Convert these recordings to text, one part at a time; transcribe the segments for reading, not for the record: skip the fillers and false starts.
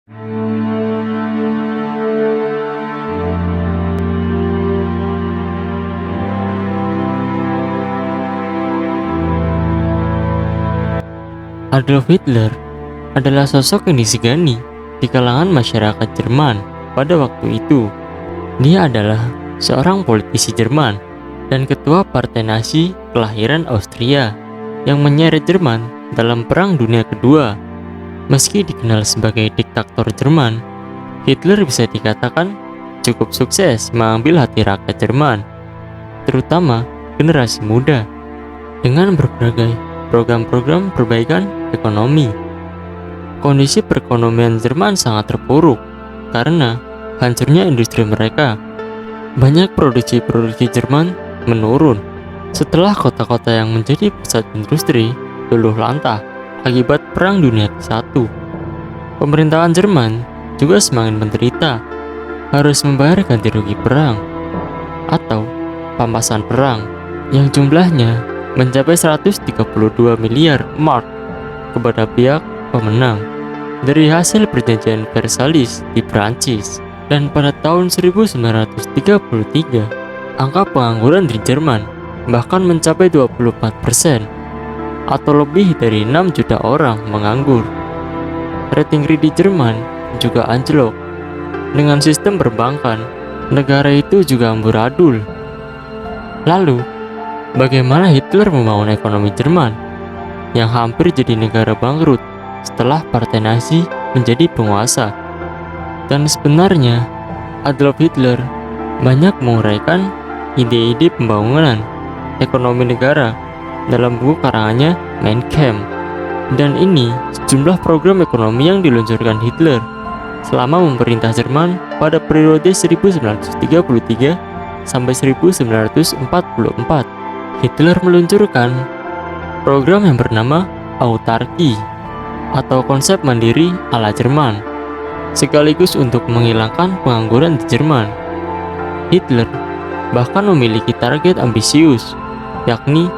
Adolf Hitler adalah sosok yang disegani di kalangan masyarakat Jerman pada waktu itu. Dia adalah seorang politisi Jerman dan ketua Partai Nazi kelahiran Austria yang menyeret Jerman dalam Perang Dunia Kedua. Meski dikenal sebagai diktator Jerman, Hitler bisa dikatakan cukup sukses mengambil hati rakyat Jerman, terutama generasi muda, dengan berbagai program-program perbaikan ekonomi. Kondisi perekonomian Jerman sangat terpuruk karena hancurnya industri mereka. Banyak produksi Jerman menurun setelah kota-kota yang menjadi pusat industri luluh lantah akibat Perang Dunia ke-1. Pemerintahan Jerman juga semakin menderita, harus membayar ganti rugi perang atau pampasan perang yang jumlahnya mencapai 132 miliar mark kepada pihak pemenang dari hasil perjanjian Versailles di Prancis. Dan pada tahun 1933, angka pengangguran di Jerman bahkan mencapai 24% atau lebih dari 6 juta orang menganggur. Rating kredit Jerman juga anjlok. Dengan sistem perbankan, negara itu juga amburadul. Lalu, bagaimana Hitler membangun ekonomi Jerman yang hampir jadi negara bangkrut setelah Partai Nazi menjadi penguasa? Dan sebenarnya, Adolf Hitler banyak menguraikan ide-ide pembangunan ekonomi negara dalam buku karangannya Mein Kampf. Dan ini sejumlah program ekonomi yang diluncurkan Hitler selama memerintah Jerman pada periode 1933 sampai 1944. Hitler meluncurkan program yang bernama autarki atau konsep mandiri ala Jerman, sekaligus untuk menghilangkan pengangguran di Jerman. Hitler bahkan memiliki target ambisius, yakni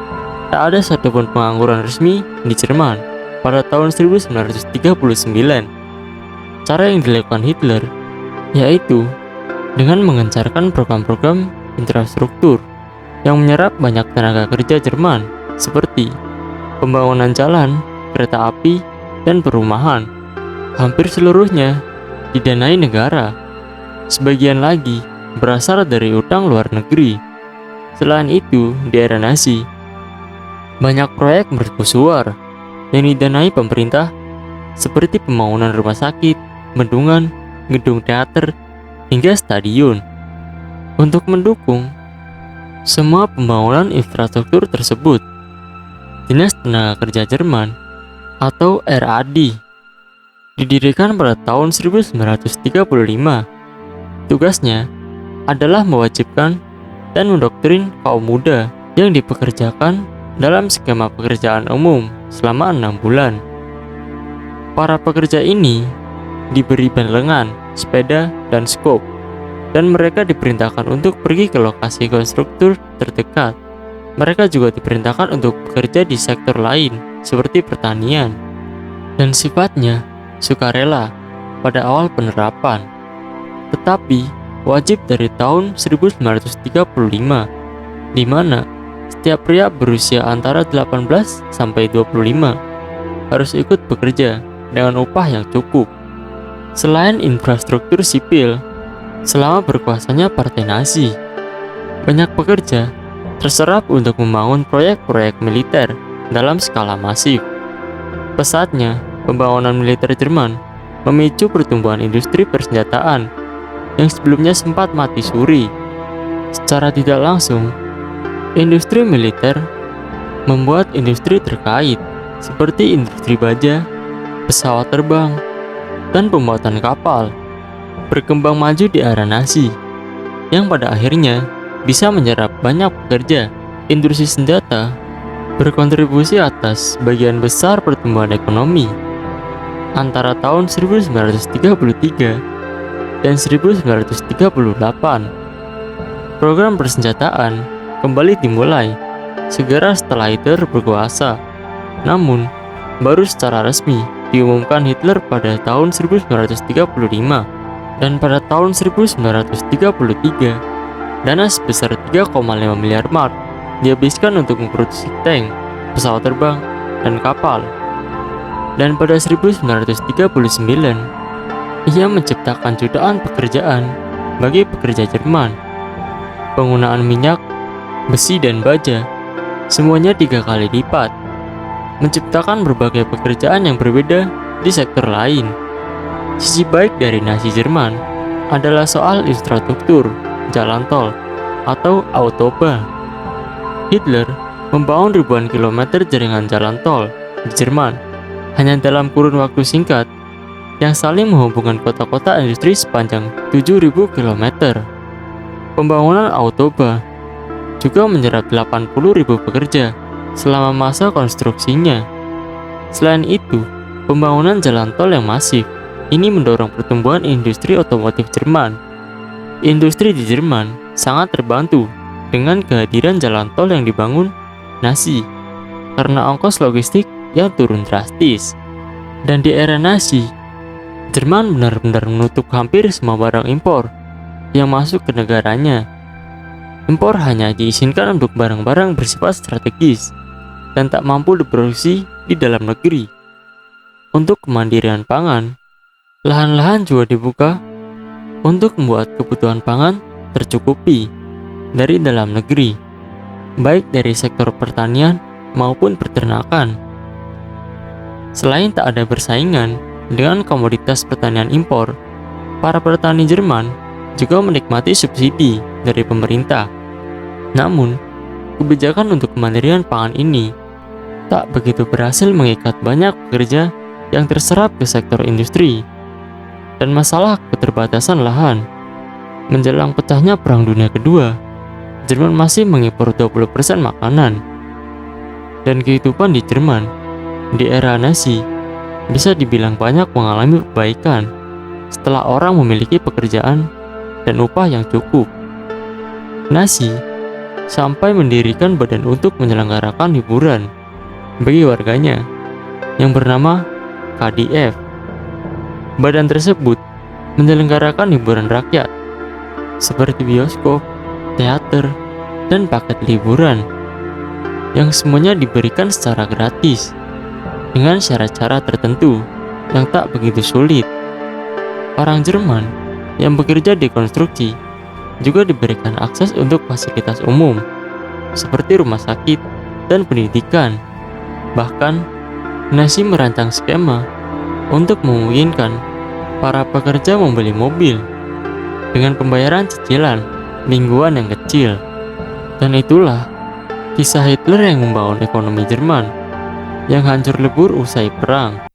tak ada satupun pengangguran resmi di Jerman pada tahun 1939. Cara yang dilakukan Hitler yaitu dengan mengencarkan program-program infrastruktur yang menyerap banyak tenaga kerja Jerman, seperti pembangunan jalan, kereta api, dan perumahan. Hampir seluruhnya didanai negara. Sebagian lagi berasal dari utang luar negeri. Selain itu, di era Nazi, banyak proyek mercusuar yang didanai pemerintah, seperti pembangunan rumah sakit, bendungan, gedung teater, hingga stadion. Untuk mendukung semua pembangunan infrastruktur tersebut, Dinas Tenaga Kerja Jerman atau RAD didirikan pada tahun 1935. Tugasnya adalah mewajibkan dan mendoktrin kaum muda yang dipekerjakan dalam skema pekerjaan umum selama 6 bulan. Para pekerja ini diberi lengan, sepeda, dan skop, dan mereka diperintahkan untuk pergi ke lokasi konstruktur terdekat. Mereka juga diperintahkan untuk bekerja di sektor lain seperti pertanian, dan sifatnya sukarela pada awal penerapan, tetapi wajib dari tahun 1935, di mana setiap pria berusia antara 18 sampai 25 harus ikut bekerja dengan upah yang cukup. Selain infrastruktur sipil, selama berkuasanya Partai Nazi, banyak pekerja terserap untuk membangun proyek-proyek militer dalam skala masif. Pesatnya pembangunan militer Jerman memicu pertumbuhan industri persenjataan yang sebelumnya sempat mati suri. Secara tidak langsung, industri militer membuat industri terkait seperti industri baja, pesawat terbang, dan pembuatan kapal berkembang maju di era Nazi, yang pada akhirnya bisa menyerap banyak pekerja. Industri senjata berkontribusi atas bagian besar pertumbuhan ekonomi antara tahun 1933 dan 1938. Program persenjataan kembali dimulai segera setelah Hitler berkuasa, namun baru secara resmi diumumkan Hitler pada tahun 1935, dan pada tahun 1933 dana sebesar 3,5 miliar mark dihabiskan untuk memproduksi tank, pesawat terbang, dan kapal. Dan pada 1939 ia menciptakan jutaan pekerjaan bagi pekerja Jerman. Penggunaan minyak, besi, dan baja semuanya 3 kali lipat, menciptakan berbagai pekerjaan yang berbeda di sektor lain. Sisi baik dari Nazi Jerman adalah soal infrastruktur, jalan tol, atau Autobahn. Hitler membangun ribuan kilometer jaringan jalan tol di Jerman hanya dalam kurun waktu singkat yang saling menghubungkan kota-kota industri sepanjang 7.000 km. Pembangunan Autobahn juga menyerap 80.000 pekerja selama masa konstruksinya. Selain itu, pembangunan jalan tol yang masif ini mendorong pertumbuhan industri otomotif Jerman. Industri di Jerman sangat terbantu dengan kehadiran jalan tol yang dibangun Nazi karena ongkos logistik yang turun drastis. Dan di era Nazi, Jerman benar-benar menutup hampir semua barang impor yang masuk ke negaranya. Impor hanya diizinkan untuk barang-barang bersifat strategis dan tak mampu diproduksi di dalam negeri. Untuk kemandirian pangan, lahan-lahan juga dibuka untuk membuat kebutuhan pangan tercukupi dari dalam negeri, baik dari sektor pertanian maupun peternakan. Selain tak ada persaingan dengan komoditas pertanian impor, para petani Jerman juga menikmati subsidi dari pemerintah. Namun, kebijakan untuk kemandirian pangan ini tak begitu berhasil mengikat banyak pekerja yang terserap ke sektor industri. Dan masalah keterbatasan lahan. Menjelang pecahnya Perang Dunia Kedua, Jerman masih mengimpor 20% makanan. Dan kehidupan di Jerman di era Nazi bisa dibilang banyak mengalami perbaikan setelah orang memiliki pekerjaan dan upah yang cukup. Nazi sampai mendirikan badan untuk menyelenggarakan hiburan bagi warganya yang bernama KDF. Badan tersebut menyelenggarakan hiburan rakyat seperti bioskop, teater, dan paket liburan yang semuanya diberikan secara gratis dengan syarat-syarat tertentu yang tak begitu sulit. Orang Jerman yang bekerja di konstruksi juga diberikan akses untuk fasilitas umum seperti rumah sakit dan pendidikan. Bahkan, Nazi merancang skema untuk memungkinkan para pekerja membeli mobil dengan pembayaran cicilan mingguan yang kecil. Dan itulah kisah Hitler yang membangun ekonomi Jerman yang hancur lebur usai perang.